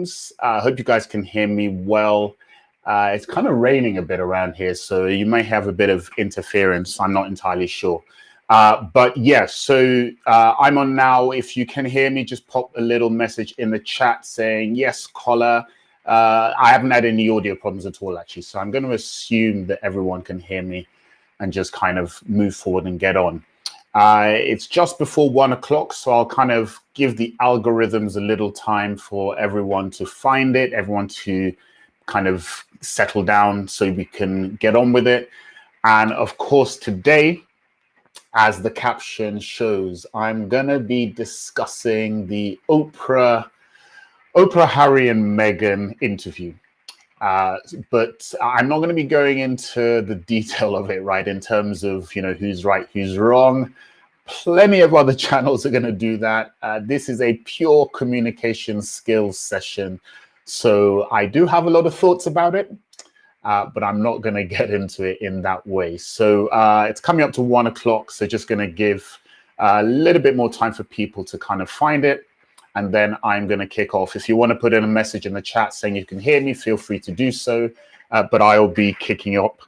times. I hope you guys can hear me well. It's kind of raining a bit around here, so you may have a bit of interference. I'm not entirely sure. But yeah, so I'm on now. If you can hear me, just pop a little message in the chat saying, yes, caller. I haven't had any audio problems at all, actually. So I'm going to assume that everyone can hear me and just kind of move forward and get on. It's just before 1 o'clock, so I'll kind of give the algorithms a little time for everyone to find it, everyone to kind of settle down so we can get on with it. And of course, today, as the caption shows, I'm going to be discussing the Oprah, Harry and Meghan interview. But I'm not going to be going into the detail of it, right, in terms of, you know, who's right, who's wrong. Plenty of other channels are going to do that. This is a pure communication skills session. So I do have a lot of thoughts about it, but I'm not going to get into it in that way. So it's coming up to 1 o'clock. So just going to give a little bit more time for people to kind of find it. And then I'm going to kick off. If you want to put in a message in the chat saying you can hear me, feel free to do so. But I'll be kicking up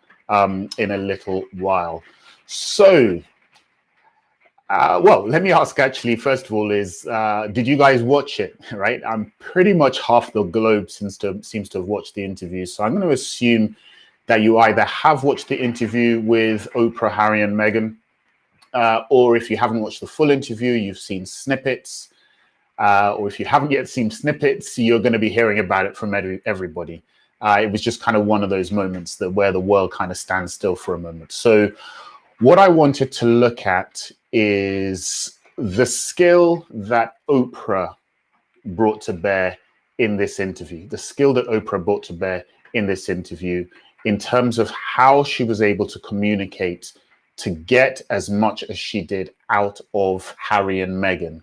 in a little while. So, well, let me ask actually, first of all, is did you guys watch it, right? I'm pretty much half the globe seems to have watched the interview. So I'm going to assume that you either have watched the interview with Oprah, Harry and Meghan, or if you haven't watched the full interview, you've seen snippets. Or if you haven't yet seen snippets, you're going to be hearing about it from everybody. It was just kind of one of those moments where the world kind of stands still for a moment. So what I wanted to look at is the skill that Oprah brought to bear in this interview, the skill that Oprah brought to bear in this interview in terms of how she was able to communicate to get as much as she did out of Harry and Meghan.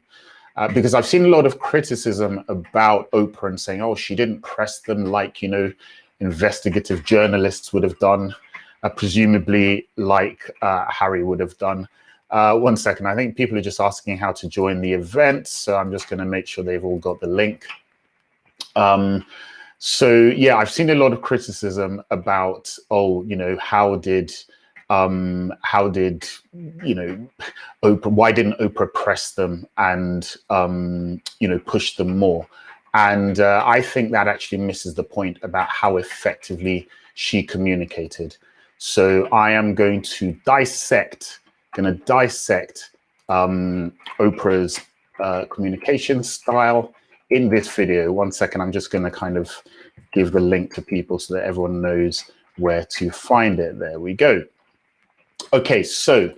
Because I've seen a lot of criticism about Oprah and saying, oh, she didn't press them like, you know, investigative journalists would have done, presumably like Harry would have done. 1 second, I think people are just asking how to join the event. So I'm just going to make sure they've all got the link. So, yeah, I've seen a lot of criticism about, oh, you know, how did you know, Oprah, why didn't Oprah press them and you know, push them more? And I think that actually misses the point about how effectively she communicated. So I am going to dissect Oprah's communication style in this video. 1 second, I'm just going to kind of give the link to people so that everyone knows where to find it. There we go. Okay, so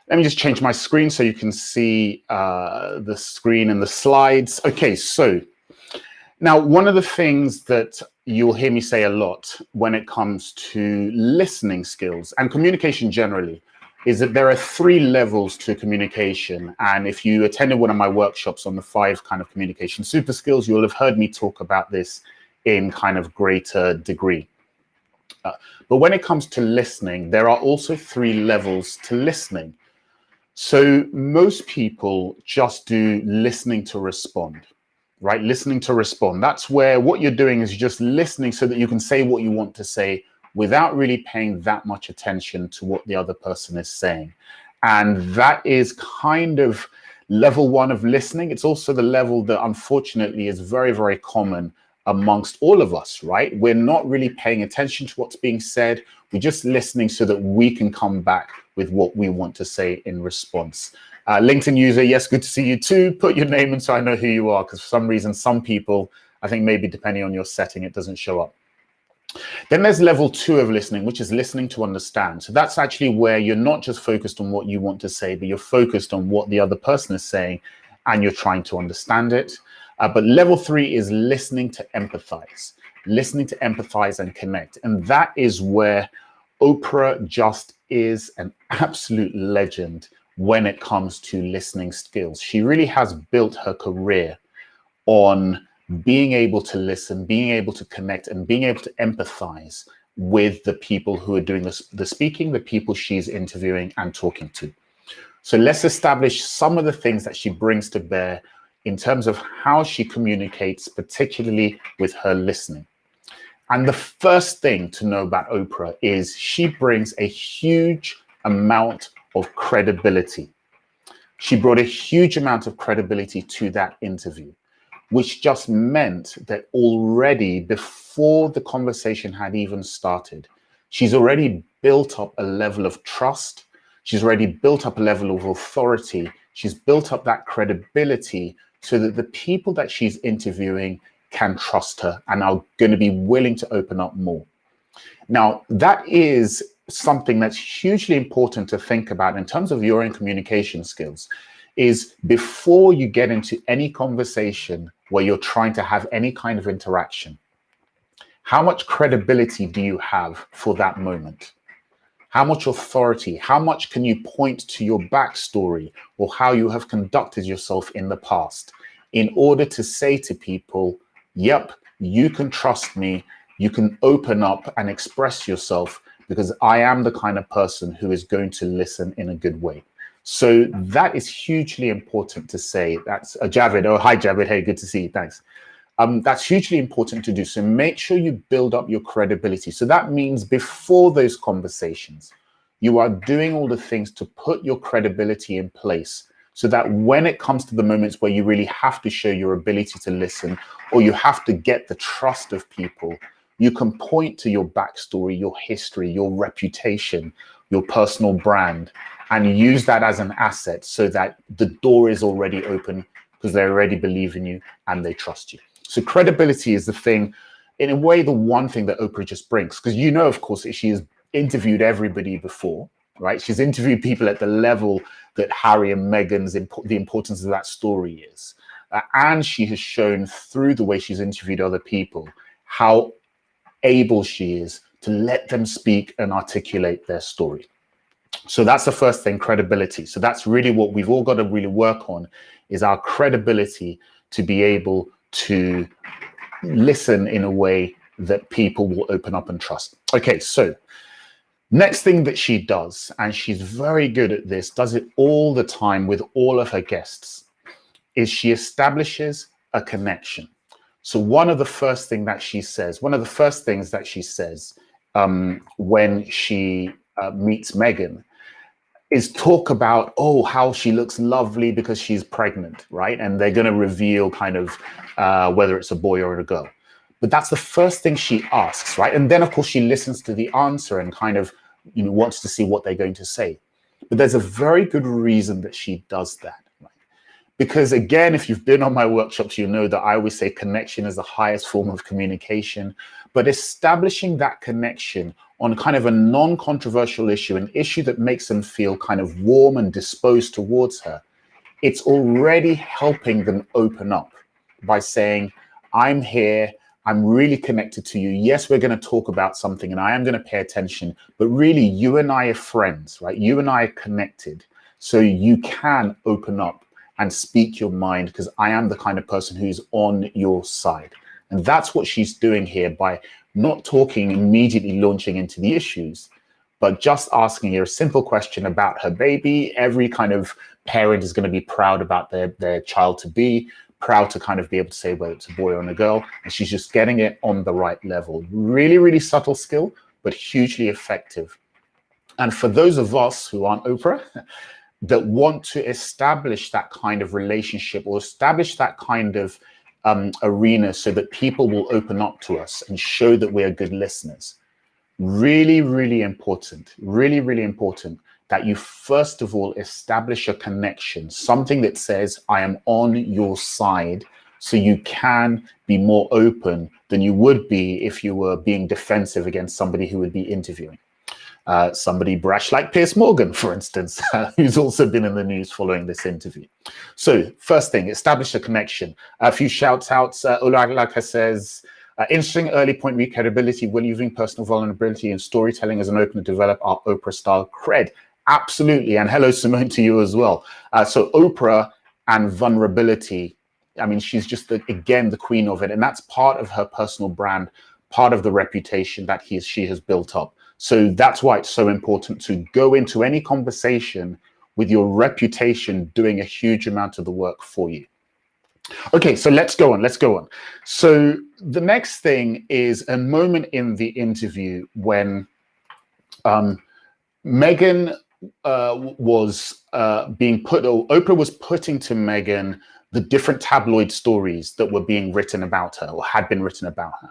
let me just change my screen so you can see the screen and the slides. Okay, so now one of the things that you'll hear me say a lot when it comes to listening skills and communication generally is that there are 3 levels to communication. And if you attended one of my workshops on the 5 kind of communication super skills, you'll have heard me talk about this in kind of greater degree. But when it comes to listening, there are also 3 levels to listening. So most people just do listening to respond, right? Listening to respond. That's where what you're doing is just listening so that you can say what you want to say without really paying that much attention to what the other person is saying. And that is kind of level 1 of listening. It's also the level that unfortunately is very, very common amongst all of us, right? We're not really paying attention to what's being said. We're just listening so that we can come back with what we want to say in response. LinkedIn user, yes, good to see you too. Put your name in so I know who you are, because for some reason, some people, I think maybe depending on your setting, it doesn't show up. Then there's level 2 of listening, which is listening to understand. So that's actually where you're not just focused on what you want to say, but you're focused on what the other person is saying and you're trying to understand it. But level 3 is listening to empathize and connect. And that is where Oprah just is an absolute legend when it comes to listening skills. She really has built her career on being able to listen, being able to connect, and being able to empathize with the people who are doing the speaking, the people she's interviewing and talking to. So let's establish some of the things that she brings to bear in terms of how she communicates, particularly with her listening. And the first thing to know about Oprah is she brings a huge amount of credibility. She brought a huge amount of credibility to that interview, which just meant that already before the conversation had even started, she's already built up a level of trust. She's already built up a level of authority. She's built up that credibility so that the people that she's interviewing can trust her and are going to be willing to open up more. Now, that is something that's hugely important to think about in terms of your own communication skills, is before you get into any conversation where you're trying to have any kind of interaction, how much credibility do you have for that moment? How much authority? How much can you point to your backstory or how you have conducted yourself in the past in order to say to people, yep, you can trust me, you can open up and express yourself because I am the kind of person who is going to listen in a good way. So that is hugely important to say. That's Javid. Oh, hi, Javid. Hey, good to see you. Thanks. That's hugely important to do. So make sure you build up your credibility. So that means before those conversations, you are doing all the things to put your credibility in place so that when it comes to the moments where you really have to show your ability to listen or you have to get the trust of people, you can point to your backstory, your history, your reputation, your personal brand, and use that as an asset so that the door is already open because they already believe in you and they trust you. So credibility is the thing, in a way, the one thing that Oprah just brings, because you know, of course, she has interviewed everybody before, right? She's interviewed people at the level that Harry and Meghan's the importance of that story is. And she has shown through the way she's interviewed other people how able she is to let them speak and articulate their story. So that's the first thing, credibility. So that's really what we've all got to really work on, is our credibility to be able to listen in a way that people will open up and trust. Okay, so next thing that she does, and she's very good at this, does it all the time with all of her guests, is she establishes a connection. So one of the first things that she says when she meets Meghan is talk about, oh, how she looks lovely because she's pregnant, right? And they're going to reveal kind of whether it's a boy or a girl. But that's the first thing she asks, right? And then, of course, she listens to the answer and kind of wants to see what they're going to say. But there's a very good reason that she does that, right? Because, again, if you've been on my workshops, you know that I always say connection is the highest form of communication. But establishing that connection on kind of a non-controversial issue, an issue that makes them feel kind of warm and disposed towards her, it's already helping them open up by saying, I'm here, I'm really connected to you. Yes, we're going to talk about something and I am going to pay attention, but really you and I are friends, right? You and I are connected. So you can open up and speak your mind because I am the kind of person who's on your side. And that's what she's doing here by not talking, immediately launching into the issues, but just asking her a simple question about her baby. Every kind of parent is going to be proud about their child to be, proud to kind of be able to say whether it's a boy or a girl. And she's just getting it on the right level. Really, really subtle skill, but hugely effective. And for those of us who aren't Oprah, that want to establish that kind of relationship or establish that kind of arena so that people will open up to us and show that we are good listeners. Really, really important that you first of all establish a connection, something that says, I am on your side, so you can be more open than you would be if you were being defensive against somebody who would be interviewing. Somebody brash like Piers Morgan, for instance, who's also been in the news following this interview. So first thing, establish a connection. A few shouts outs. Ulaka says, interesting early point, credibility, will using personal vulnerability and storytelling as an opener to develop our Oprah style cred. Absolutely. And hello, Simone, to you as well. So Oprah and vulnerability, I mean, she's just, again, the queen of it. And that's part of her personal brand, part of the reputation that she has built up. So that's why it's so important to go into any conversation with your reputation doing a huge amount of the work for you. Okay, so let's go on. Let's go on. So the next thing is a moment in the interview when Meghan was being put, or Oprah was putting to Meghan the different tabloid stories that were being written about her or had been written about her.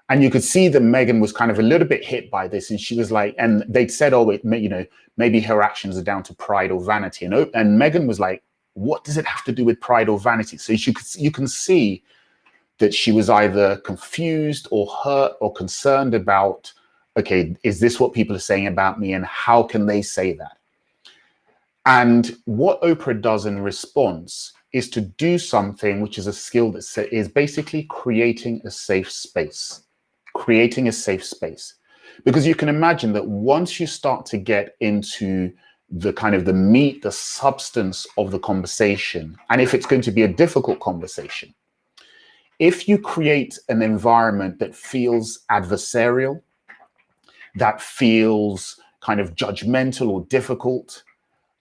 And you could see that Meghan was kind of a little bit hit by this. And she was like, and they'd said, oh, maybe her actions are down to pride or vanity. And Meghan was like, what does it have to do with pride or vanity? So you can see that she was either confused or hurt or concerned about, okay, is this what people are saying about me and how can they say that? And what Oprah does in response is to do something which is a skill that is basically creating a safe space. Creating a safe space. Because you can imagine that once you start to get into the kind of the meat, the substance of the conversation, and if it's going to be a difficult conversation, if you create an environment that feels adversarial, that feels kind of judgmental or difficult,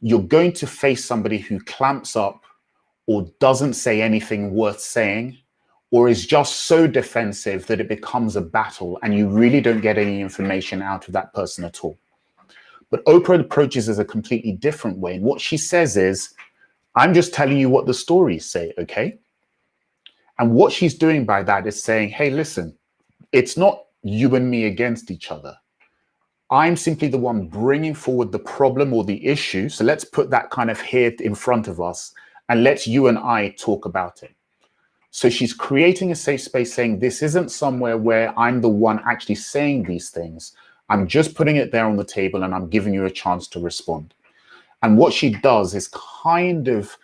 you're going to face somebody who clamps up or doesn't say anything worth saying, or is just so defensive that it becomes a battle and you really don't get any information out of that person at all. But Oprah approaches as a completely different way. And what she says is, I'm just telling you what the stories say, okay? And what she's doing by that is saying, hey, listen, it's not you and me against each other. I'm simply the one bringing forward the problem or the issue. So let's put that kind of here in front of us and let's you and I talk about it. So she's creating a safe space, saying this isn't somewhere where I'm the one actually saying these things. I'm just putting it there on the table and I'm giving you a chance to respond. And what she does is kind of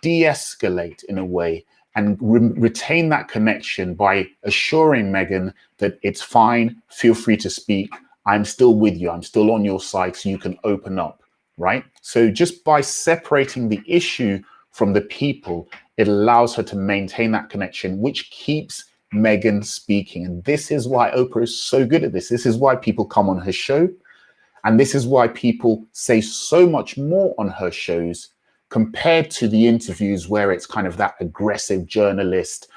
de-escalate in a way and retain that connection by assuring Meghan that it's fine, feel free to speak. I'm still with you. I'm still on your side, so you can open up, right? So just by separating the issue from the people, it allows her to maintain that connection, which keeps Meghan speaking. And this is why Oprah is so good at this. This is why people come on her show. And this is why people say so much more on her shows compared to the interviews where it's kind of that aggressive journalist,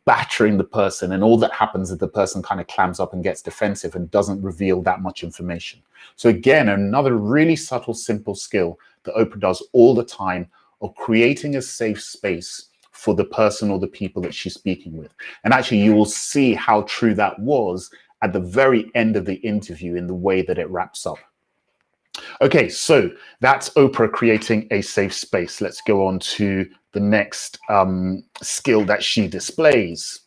battering the person, and all that happens is the person kind of clams up and gets defensive and doesn't reveal that much information. So again, another really subtle, simple skill that Oprah does all the time of creating a safe space for the person or the people that she's speaking with. And actually, you will see how true that was at the very end of the interview in the way that it wraps up. Okay, so that's Oprah creating a safe space. Let's go on to the next skill that she displays.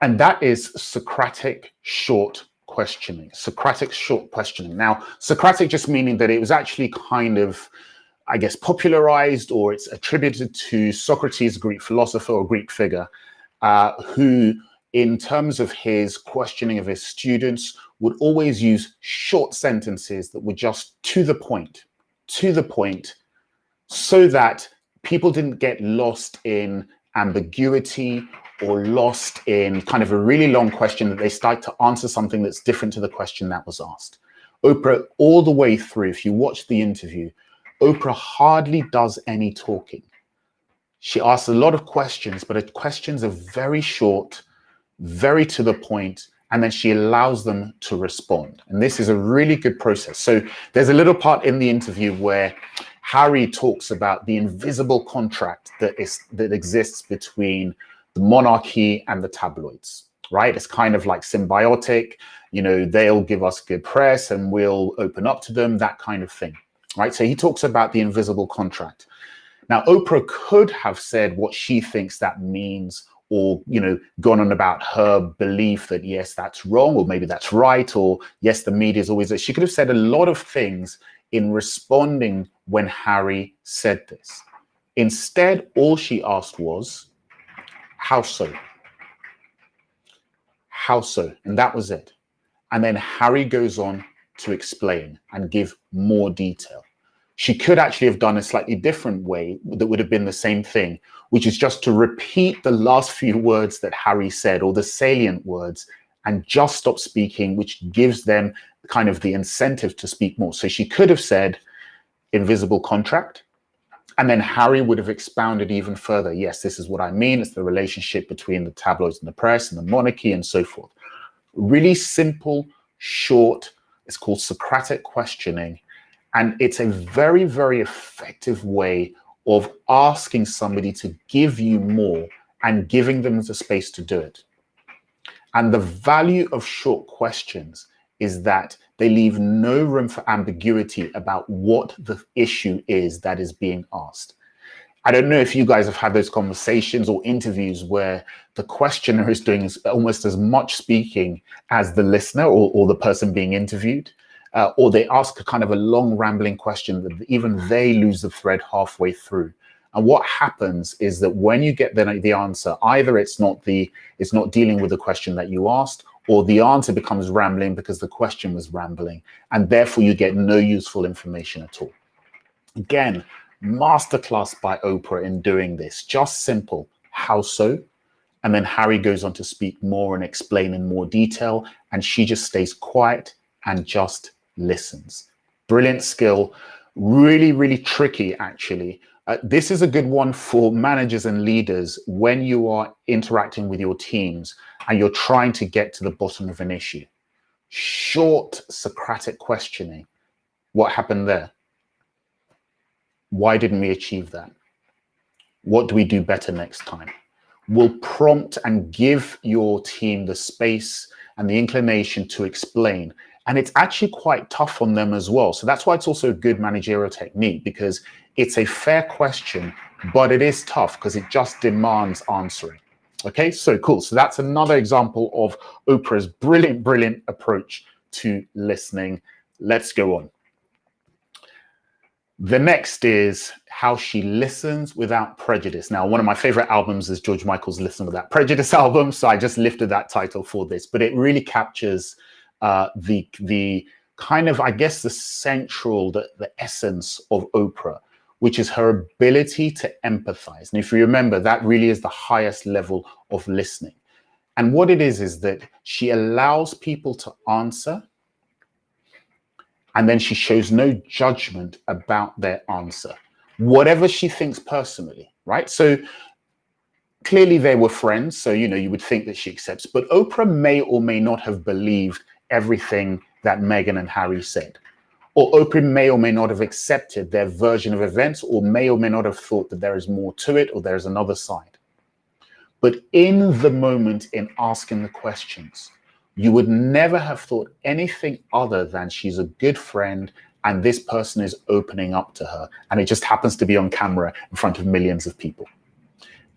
And that is Socratic short questioning. Socratic short questioning. Now, Socratic just meaning that it was actually kind of, I guess, popularized, or it's attributed to Socrates, Greek philosopher or Greek figure, who, in terms of his questioning of his students, would always use short sentences that were just to the point, so that people didn't get lost in ambiguity or lost in kind of a really long question that they start to answer something that's different to the question that was asked. Oprah, all the way through, if you watch the interview, Oprah hardly does any talking. She asks a lot of questions, but her questions are very short, very to the point, and then she allows them to respond. And this is a really good process. So there's a little part in the interview where Harry talks about the invisible contract that exists between the monarchy and the tabloids, right? It's kind of like symbiotic, they'll give us good press and we'll open up to them, that kind of thing, right? So he talks about the invisible contract. Now, Oprah could have said what she thinks that means, or, gone on about her belief that, yes, that's wrong, or maybe that's right, or yes, the media is always. She could have said a lot of things in responding when Harry said this. Instead, all she asked was, how so? How so? And that was it. And then Harry goes on to explain and give more detail. She could actually have done a slightly different way that would have been the same thing, which is just to repeat the last few words that Harry said, or the salient words, and just stop speaking, which gives them kind of the incentive to speak more. So she could have said invisible contract, And then Harry would have expounded even further. Yes, this is what I mean. It's the relationship between the tabloids and the press and the monarchy and so forth. Really simple, short. It's called Socratic questioning. And it's a very, very effective way of asking somebody to give you more and giving them the space to do it. And the value of short questions is that they leave no room for ambiguity about what the issue is that is being asked. I don't know if you guys have had those conversations or interviews where the questioner is doing almost as much speaking as the listener or the person being interviewed, or they ask a kind of a long rambling question that even they lose the thread halfway through. And what happens is that when you get the answer, either it's not dealing with the question that you asked, or the answer becomes rambling because the question was rambling, and therefore you get no useful information at all. Again, masterclass by Oprah in doing this. Just simple. How so? And then Harry goes on to speak more and explain in more detail, and she just stays quiet and just listens. Brilliant skill. Really, really tricky, actually. This is a good one for managers and leaders when you are interacting with your teams and you're trying to get to the bottom of an issue. Short Socratic questioning. What happened there? Why didn't we achieve that? What do we do better next time? Will prompt and give your team the space and the inclination to explain. And it's actually quite tough on them as well. So that's why it's also a good managerial technique, because it's a fair question, but it is tough because it just demands answering. Okay, so cool. So that's another example of Oprah's brilliant, brilliant approach to listening. Let's go on. The next is how she listens without prejudice. Now, one of my favorite albums is George Michael's Listen Without Prejudice album. So I just lifted that title for this, but it really captures the kind of, I guess, the essence of Oprah, which is her ability to empathize. And if you remember, that really is the highest level of listening. And what it is that she allows people to answer, and then she shows no judgment about their answer, whatever she thinks personally, right? So clearly they were friends. So, you would think that she accepts, but Oprah may or may not have believed everything that Meghan and Harry said. Or Oprah may or may not have accepted their version of events, or may not have thought that there is more to it, or there's another side. But in the moment, in asking the questions, you would never have thought anything other than she's a good friend and this person is opening up to her. And it just happens to be on camera in front of millions of people.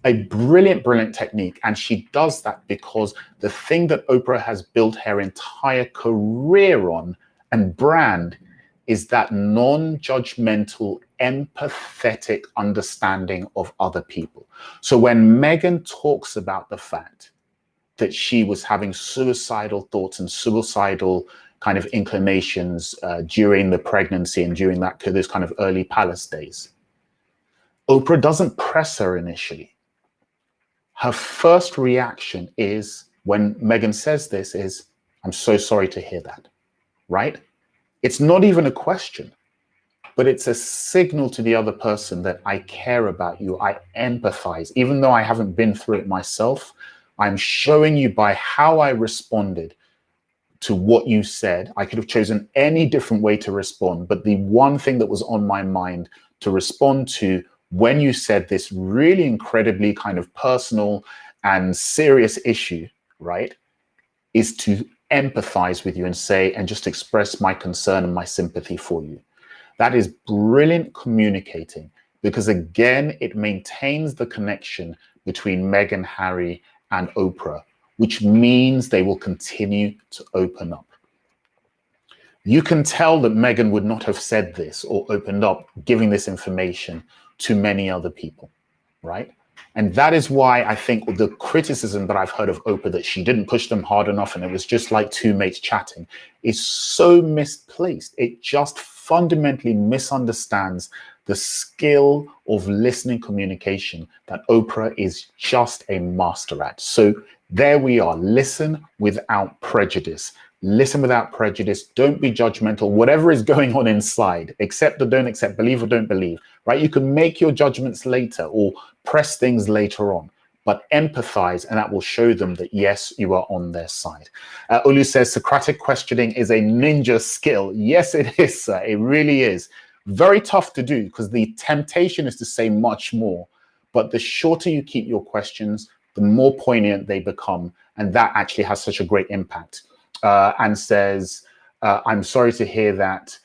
A brilliant, brilliant technique. And she does that because the thing that Oprah has built her entire career on and brand is that non-judgmental, empathetic understanding of other people. So when Meghan talks about the fact that she was having suicidal thoughts and suicidal kind of inclinations during the pregnancy and during those kind of early palace days, Oprah doesn't press her initially. Her first reaction is, when Meghan says this, is, "I'm so sorry to hear that," right? It's not even a question, but it's a signal to the other person that I care about you, I empathize. Even though I haven't been through it myself, I'm showing you by how I responded to what you said. I could have chosen any different way to respond, but the one thing that was on my mind to respond to when you said this really incredibly kind of personal and serious issue, right, is to empathize with you and say, and just express my concern and my sympathy for you. That is brilliant communicating, because again, it maintains the connection between Meghan, Harry, and Oprah, which means they will continue to open up. You can tell that Meghan would not have said this or opened up giving this information to many other people, right? And that is why I think the criticism that I've heard of Oprah, that she didn't push them hard enough and it was just like two mates chatting, is so misplaced. It just fundamentally misunderstands the skill of listening communication that Oprah is just a master at. So there we are. Listen without prejudice. listen without prejudice, don't be judgmental, whatever is going on inside, accept or don't accept, believe or don't believe, right? You can make your judgments later or press things later on, but empathize, and that will show them that, yes, you are on their side. Olu says, Socratic questioning is a ninja skill. Yes, it is, sir. It really is. Very tough to do because the temptation is to say much more, but the shorter you keep your questions, the more poignant they become. And that actually has such a great impact. And says, I'm sorry to hear that,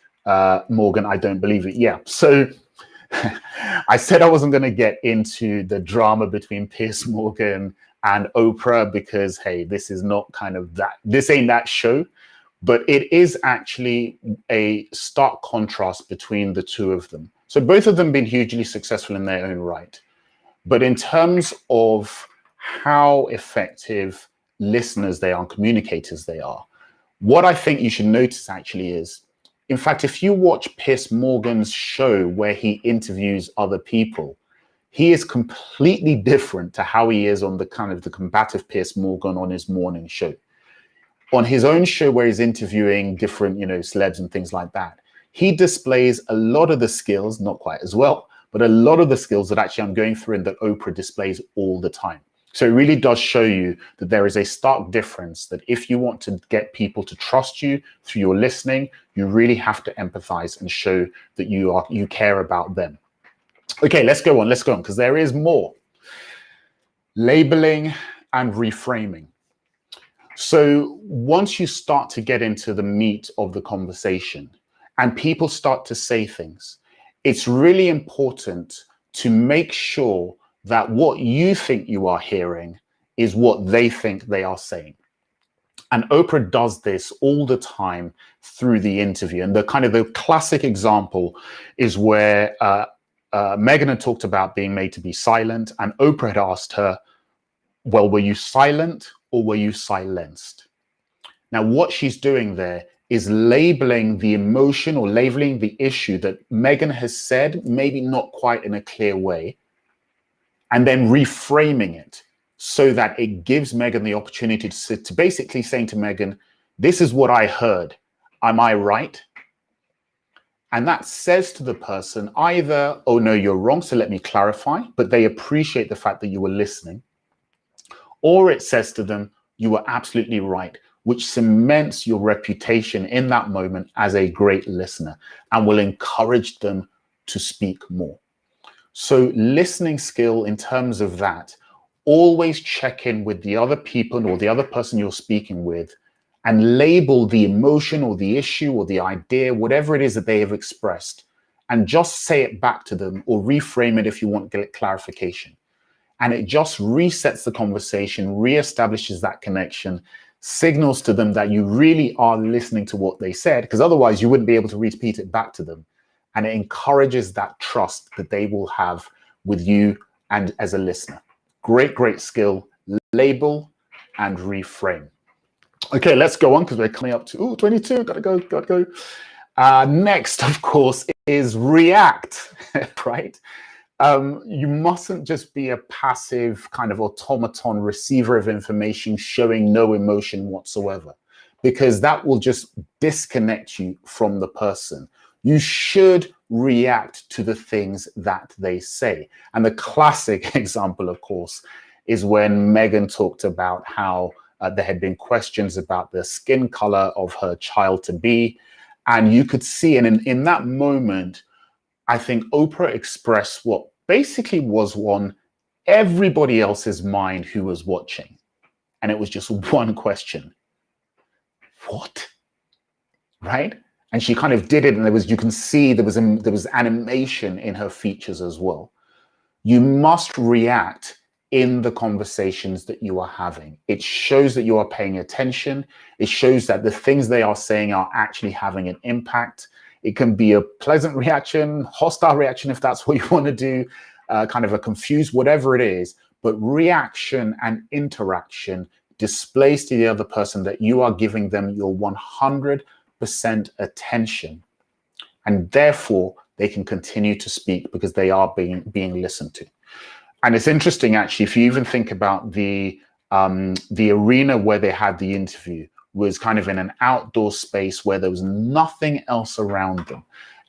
Morgan, I don't believe it. Yeah, so I said I wasn't going to get into the drama between Piers Morgan and Oprah because, hey, this is not kind of that, this ain't that show. But it is actually a stark contrast between the two of them. So both of them been hugely successful in their own right. But in terms of how effective listeners they are, communicators they are, what I think you should notice actually is, in fact, if you watch Piers Morgan's show where he interviews other people, he is completely different to how he is on the kind of the combative Piers Morgan on his morning show. On his own show where he's interviewing different, celebs and things like that, he displays a lot of the skills, not quite as well, but a lot of the skills that actually I'm going through and that Oprah displays all the time. So it really does show you that there is a stark difference, that if you want to get people to trust you through your listening, you really have to empathize and show that you care about them. Okay, let's go on, because there is more. Labeling and reframing. So once you start to get into the meat of the conversation and people start to say things, it's really important to make sure that what you think you are hearing is what they think they are saying. And Oprah does this all the time through the interview. And the classic example is where Meghan had talked about being made to be silent, and Oprah had asked her, well, were you silent or were you silenced? Now, what she's doing there is labeling the emotion or labeling the issue that Meghan has said, maybe not quite in a clear way, and then reframing it so that it gives Meghan the opportunity to basically saying to Meghan, this is what I heard. Am I right? And that says to the person either, oh, no, you're wrong, so let me clarify, but they appreciate the fact that you were listening. Or it says to them, you were absolutely right, which cements your reputation in that moment as a great listener and will encourage them to speak more. So listening skill in terms of that, always check in with the other people or the other person you're speaking with and label the emotion or the issue or the idea, whatever it is that they have expressed, and just say it back to them or reframe it if you want to get clarification. And it just resets the conversation, reestablishes that connection, signals to them that you really are listening to what they said, because otherwise you wouldn't be able to repeat it back to them. And it encourages that trust that they will have with you and as a listener. Great, great skill. Label and reframe. Okay, let's go on because we're coming up to 22. Gotta go. Next, of course, is react, right? You mustn't just be a passive kind of automaton receiver of information showing no emotion whatsoever, because that will just disconnect you from the person. You should react to the things that they say. And the classic example, of course, is when Meghan talked about how there had been questions about the skin color of her child-to-be. And you could see, and in that moment, I think Oprah expressed what basically was on everybody else's mind who was watching. And it was just one question. What? Right? And she kind of did it, and you can see there was animation in her features as well. You must react in the conversations that you are having. It shows that you are paying attention. It shows that the things they are saying are actually having an impact. It can be a pleasant reaction, hostile reaction, if that's what you want to do, kind of a confused, whatever it is. But reaction and interaction displays to the other person that you are giving them your 100% attention. And therefore, they can continue to speak because they are being listened to. And it's interesting, actually, if you even think about the arena where they had the interview, was kind of in an outdoor space where there was nothing else around them.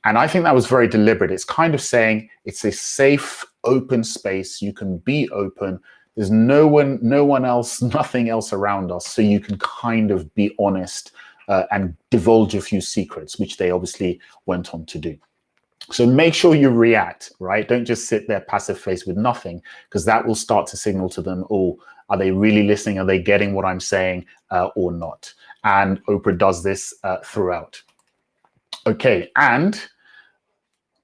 And I think that was very deliberate. It's kind of saying it's a safe, open space. You can be open. There's no one else, nothing else around us. So you can kind of be honest and divulge a few secrets, which they obviously went on to do. So make sure you react, right? Don't just sit there passive face with nothing, because that will start to signal to them, oh, are they really listening? Are they getting what I'm saying or not? And Oprah does this throughout. Okay, and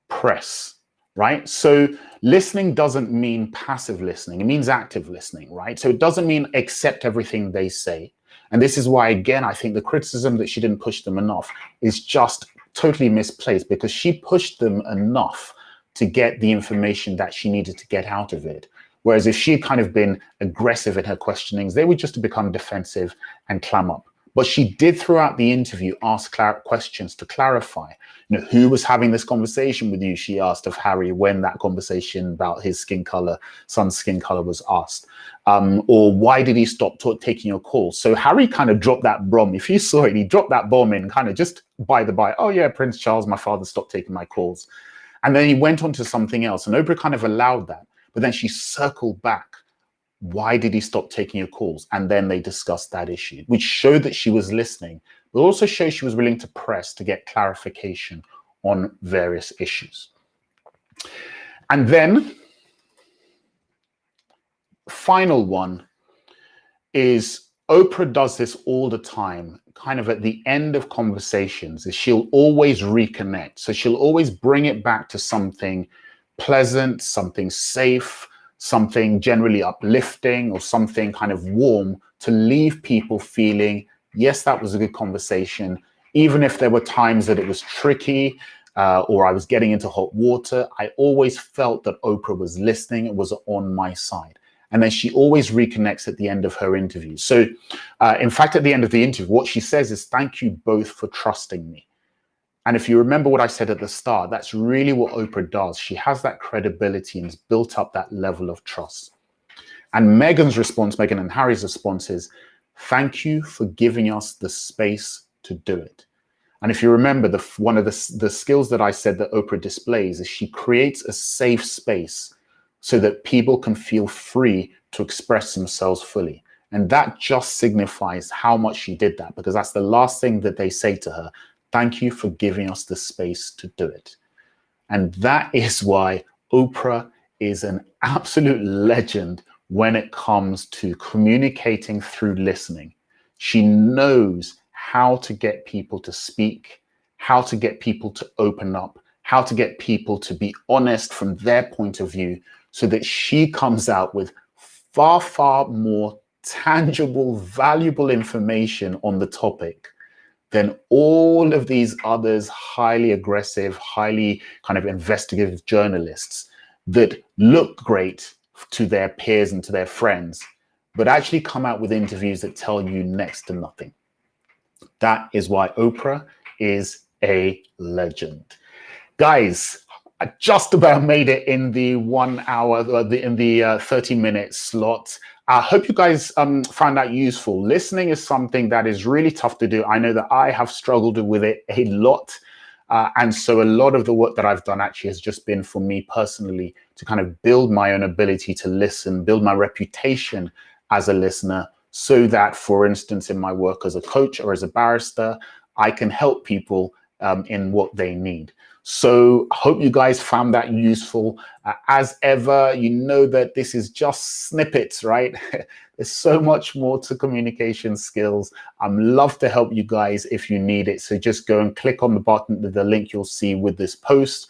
press, right? So listening doesn't mean passive listening. It means active listening, right? So it doesn't mean accept everything they say. And this is why, again, I think the criticism that she didn't push them enough is just totally misplaced, because she pushed them enough to get the information that she needed to get out of it. Whereas if she'd kind of been aggressive in her questionings, they would just become defensive and clam up. But she did throughout the interview ask questions to clarify. You know, who was having this conversation with you? She asked of Harry when that conversation about his skin color, son's skin color, was asked. Or why did he stop taking your calls? So Harry kind of dropped that bomb. If you saw it, he dropped that bomb in kind of just by the by. Oh yeah, Prince Charles, my father stopped taking my calls. And then he went on to something else. And Oprah kind of allowed that. But then she circled back. Why did he stop taking your calls? And then they discussed that issue, which showed that she was listening, but also showed she was willing to press to get clarification on various issues. And then final one is Oprah does this all the time, kind of at the end of conversations, is she'll always reconnect. So she'll always bring it back to something pleasant, something safe, something generally uplifting, or something kind of warm, to leave people feeling, yes, that was a good conversation. Even if there were times that it was tricky or I was getting into hot water, I always felt that Oprah was listening, it was on my side. And then she always reconnects at the end of her interview. So in fact, at the end of the interview, what she says is, thank you both for trusting me. And if you remember what I said at the start, that's really what Oprah does. She has that credibility and has built up that level of trust. And Meghan's response, Meghan and Harry's response is, thank you for giving us the space to do it. And if you remember, one of the skills that I said that Oprah displays is she creates a safe space so that people can feel free to express themselves fully. And that just signifies how much she did that, because that's the last thing that they say to her. Thank you for giving us the space to do it. And that is why Oprah is an absolute legend when it comes to communicating through listening. She knows how to get people to speak, how to get people to open up, how to get people to be honest from their point of view, so that she comes out with far, far more tangible, valuable information on the topic than all of these others, highly aggressive, highly kind of investigative journalists that look great to their peers and to their friends, but actually come out with interviews that tell you next to nothing. That is why Oprah is a legend. Guys, I just about made it in the 1 hour, in the 30-minute slot. I hope you guys found that useful. Listening is something that is really tough to do. I know that I have struggled with it a lot. And so a lot of the work that I've done actually has just been for me personally to kind of build my own ability to listen, build my reputation as a listener, so that, for instance, in my work as a coach or as a barrister, I can help people in what they need. So I hope you guys found that useful. As ever, you know that this is just snippets, right? There's so much more to communication skills. I'd love to help you guys if you need it. So just go and click on the button, the link you'll see with this post,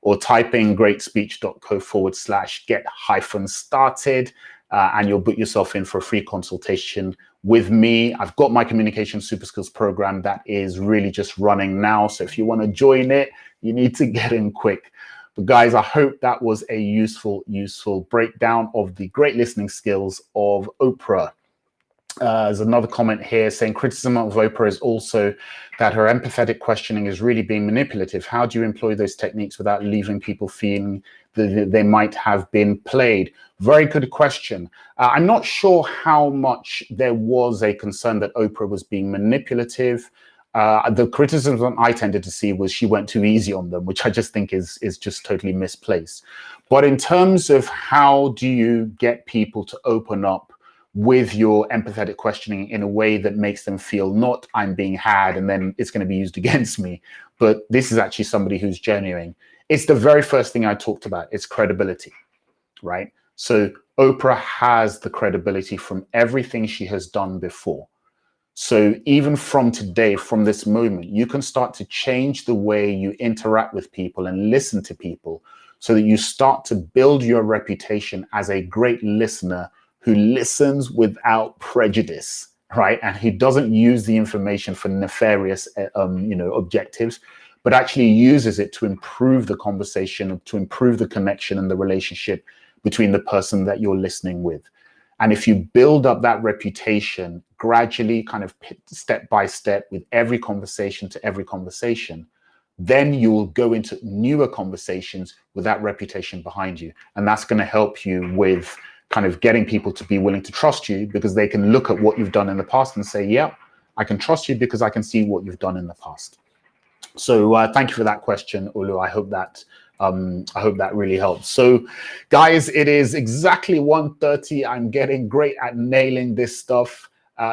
or type in greatspeech.co/get-started. And you'll book yourself in for a free consultation with me. I've got my communication super skills program that is really just running now. So if you want to join it, you need to get in quick. But guys, I hope that was a useful breakdown of the great listening skills of Oprah. There's another comment here saying criticism of Oprah is also that her empathetic questioning is really being manipulative. How do you employ those techniques without leaving people feeling that they might have been played? Very good question. I'm not sure how much there was a concern that Oprah was being manipulative. The criticism I tended to see was she went too easy on them, which I just think is just totally misplaced. But in terms of how do you get people to open up with your empathetic questioning in a way that makes them feel not I'm being had and then it's going to be used against me, but this is actually somebody who's genuine. It's the very first thing I talked about. It's credibility, right? So Oprah has the credibility from everything she has done before. So even from today, from this moment, you can start to change the way you interact with people and listen to people so that you start to build your reputation as a great listener who listens without prejudice, right? And he doesn't use the information for nefarious, objectives, but actually uses it to improve the conversation, to improve the connection and the relationship between the person that you're listening with. And if you build up that reputation gradually, kind of step by step with every conversation to every conversation, then you will go into newer conversations with that reputation behind you. And that's going to help you with kind of getting people to be willing to trust you because they can look at what you've done in the past and say, yeah, I can trust you because I can see what you've done in the past. So thank you for that question, Olu. I hope that really helps. So guys, it is exactly 1:30. I'm getting great at nailing this stuff.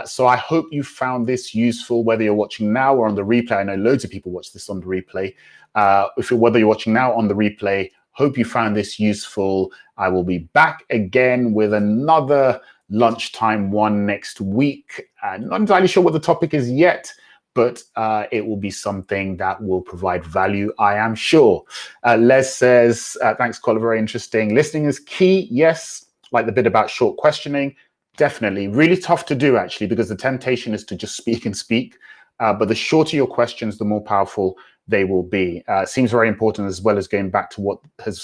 So I hope you found this useful, whether you're watching now or on the replay. I know loads of people watch this on the replay. Whether you're watching now on the replay, hope you found this useful. I will be back again with another lunchtime one next week. Not entirely sure what the topic is yet, but it will be something that will provide value, I am sure. Les says, thanks, Colin, very interesting. Listening is key, yes, like the bit about short questioning, definitely. Really tough to do, actually, because the temptation is to just speak and speak. But the shorter your questions, the more powerful they will be. Seems very important, as well as going back to what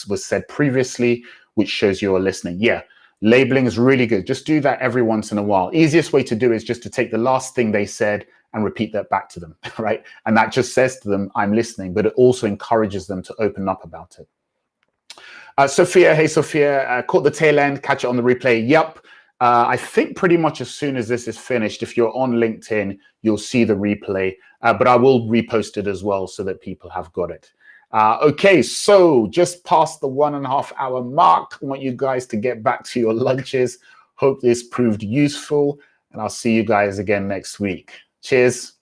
was said previously, which shows you're listening. Yeah, labeling is really good. Just do that every once in a while. Easiest way to do is just to take the last thing they said and repeat that back to them, right? And that just says to them, I'm listening, but it also encourages them to open up about it. Sophia, hey, Sophia, caught the tail end, catch it on the replay. Yep. I think pretty much as soon as this is finished, if you're on LinkedIn, you'll see the replay, but I will repost it as well so that people have got it. Okay, so just past the 1.5 hour mark. I want you guys to get back to your lunches. Hope this proved useful, and I'll see you guys again next week. Cheers.